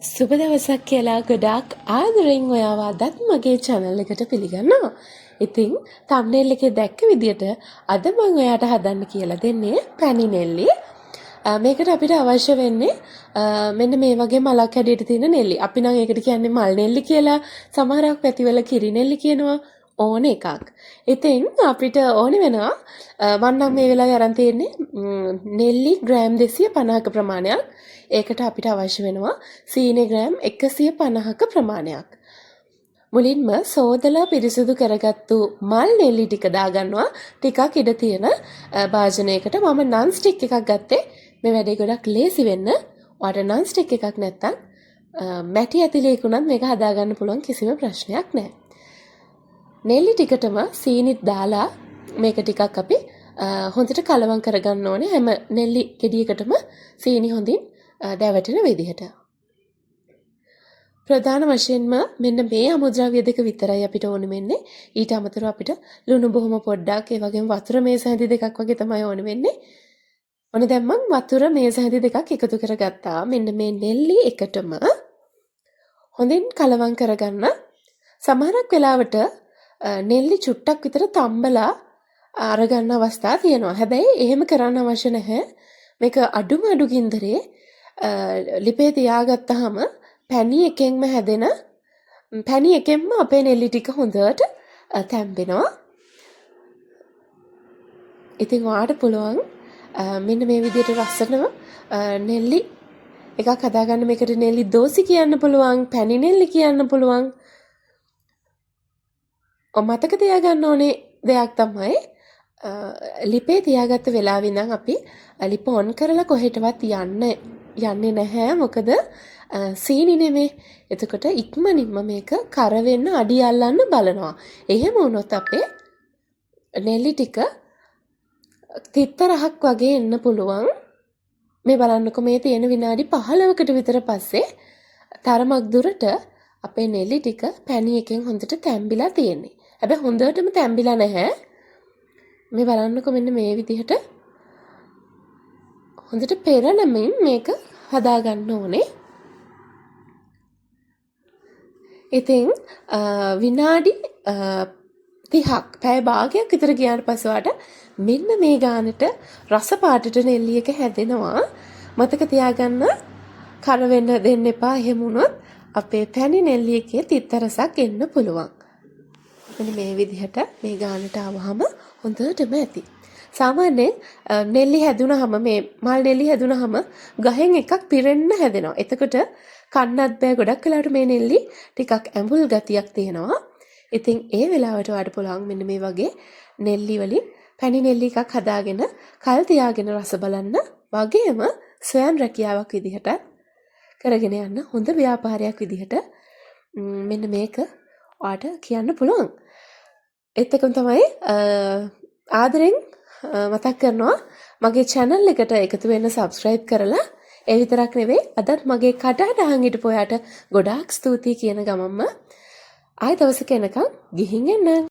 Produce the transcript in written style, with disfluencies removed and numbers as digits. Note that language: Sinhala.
සුබ දවසක් කියලා ගොඩාක් ආදරෙන් ඔයාව අදත් මගේ channel එකට පිළිගන්නවා. ඉතින් thumbnail එකේ දැක්ක විදියට අද මම ඔයාට හදන්න කියලා දෙන්නේ පැණි නෙල්ලි. මේකට අපිට අවශ්‍ය වෙන්නේ මෙන්න මේ වගේ මලක් හැඩයට තියෙන නෙල්ලි. අපි නම් ඒකට කියන්නේ මල් නෙල්ලි කියලා. සමහරක් පැතිවල කිරි නෙල්ලි කියනවා. ඕන එකක්. ඉතින් අපිට ඕන වෙනවා මම නම් මේ වෙලාවේ අරන් තියෙන්නේ නෙල්ලි ග්‍රෑම් 250ක ප්‍රමාණයක්. ඒකට අපිට අවශ්‍ය වෙනවා සීනි ග්‍රෑම් 150ක ප්‍රමාණයක්. මුලින්ම සෝදලා පිරිසිදු කරගත්තු මල් නෙල්ලි ටික දාගන්නවා ටිකක් ඉඩ තියෙන භාජනයකට. මම නන් ස්ටික් එකක් ගත්තේ මේ වැඩේ ගොඩක් ලේසි වෙන්න. ඔයාලට නන් ස්ටික් එකක් නැත්තම් මැටි ඇතිලේකුණත් මේක හදාගන්න පුළුවන්, කිසිම ප්‍රශ්නයක් නැහැ. නෙල්ලි ටිකටම සීනිත් දාලා මේක ටිකක් අපි හොඳට කලවම් කරගන්න ඕනේ. හැම නෙල්ලි ගෙඩියකටම සීනි හොඳින් දැවටෙන විදිහට. ප්‍රධාන වශයෙන්ම මෙන්න මේ අමුද්‍රව්‍ය දෙක විතරයි අපිට ඕන වෙන්නේ. ඊට අමතරව අපිට ලුණු බොහොම පොඩ්ඩක්, ඒ වගේම වතුර මේස හැඳි දෙකක් වගේ තමයි ඕන වෙන්නේ. ඔන්න දැන් මම වතුර මේස හැඳි දෙකක් එකතු කරගත්තා. මෙන්න මේ නෙල්ලි එකටම හොඳින් කලවම් කරගන්න. සමහරක් වෙලාවට නෙල්ලි චුට්ටක් විතර තම්බලා අරගන්න අවස්ථා තියෙනවා. හැබැයි එහෙම කරන්න අවශ්‍ය නැහැ. මේක අඩුම අඩු ගින්දරේ ලිපේ තියාගත්තාම පැණි එකෙන්ම හැදෙන පැණි එකෙන්ම අපේ නෙල්ලි ටික හොඳට තැම්බෙනවා. ඉතින් ඔයාට පුළුවන් මෙන්න මේ විදිහට ලස්සනම නෙල්ලි එකක් හදාගන්න. මේකට නෙල්ලි දෝසි කියන්න පුළුවන්, පැණි නෙල්ලි කියන්න පුළුවන්. මතක තියාගන්න ඕනේ දෙයක් තමයි ලිපේ තියාගත්ත වෙලාවෙ ඉඳන් අපි ලිප ඔන් කරලා කොහෙටවත් යන්නේ නැහැ. මොකද සීනි නෙමේ. එතකොට ඉක්මනින්ම මේක කර වෙන්න අඩි අල්ලන්න බලනවා. එහෙම වුණොත් අපේ නෙල්ලි ටික තිත්තරහක් වගේ එන්න පුළුවන්. මේ බලන්නකො, මේ තියෙන විනාඩි 15කට විතර පස්සේ තරමක් දුරට අපේ නෙල්ලි ටික පැණි එකෙන් හොඳට තැම්බිලා තියෙන්නේ. හැබැයි හොඳටම තැම්බිලා නැහැ. මේ බලන්නකො, මෙන්න මේ විදිහට හොඳට පෙරලමින් මේක හදාගන්න ඕනේ. ඉතින් විනාඩි 30ක් පැය භාගයක් විතර ගියාට පස්සේ මෙන්න මේ ගානට රස පාටට නෙල්ලි එක හැදෙනවා. මතක තියාගන්න, කර වෙන්න දෙන්න එපා. එහෙම වුණොත් අපේ පැණි නෙල්ලි එකේ තිත්ත රසක් එන්න පුළුවන්. මෙන්න මේ විදිහට මේ ගානට ආවහම හොඳටම ඇති. සාමාන්‍යයෙන් නෙල්ලි හැදුනහම, මේ මල් නෙල්ලි හැදුනහම ගහෙන් එකක් පිරෙන්න හැදෙනවා. එතකොට කන්නත් බෑ. ගොඩක් වෙලාවට මේ නෙල්ලි ටිකක් ඇඹුල් ගතියක් තියෙනවා. ඉතින් ඒ වෙලාවට ඔයාලට පුළුවන් මෙන්න මේ වගේ නෙල්ලි වලින් පැණි නෙල්ලි එකක් හදාගෙන කල් තියාගෙන රස බලන්න. වගේම සොයන් රැකියාවක් විදිහට කරගෙන යන්න හොඳ ව්‍යාපාරයක් විදිහට මෙන්න මේක ඔයාට කියන්න පුළුවන්. ඒත් එකම තමයි ආදරෙන් මතක් කරනවා මගේ channel එකට එකතු වෙන්න subscribe කරලා. ඒ විතරක් නෙවෙයි, අදත් මගේ කටහඬ හිටපු ඔයාට ගොඩාක් ස්තුතියි කියන ගමන්ම ආයෙ දවසක එනකම් ගිහින් එන්න.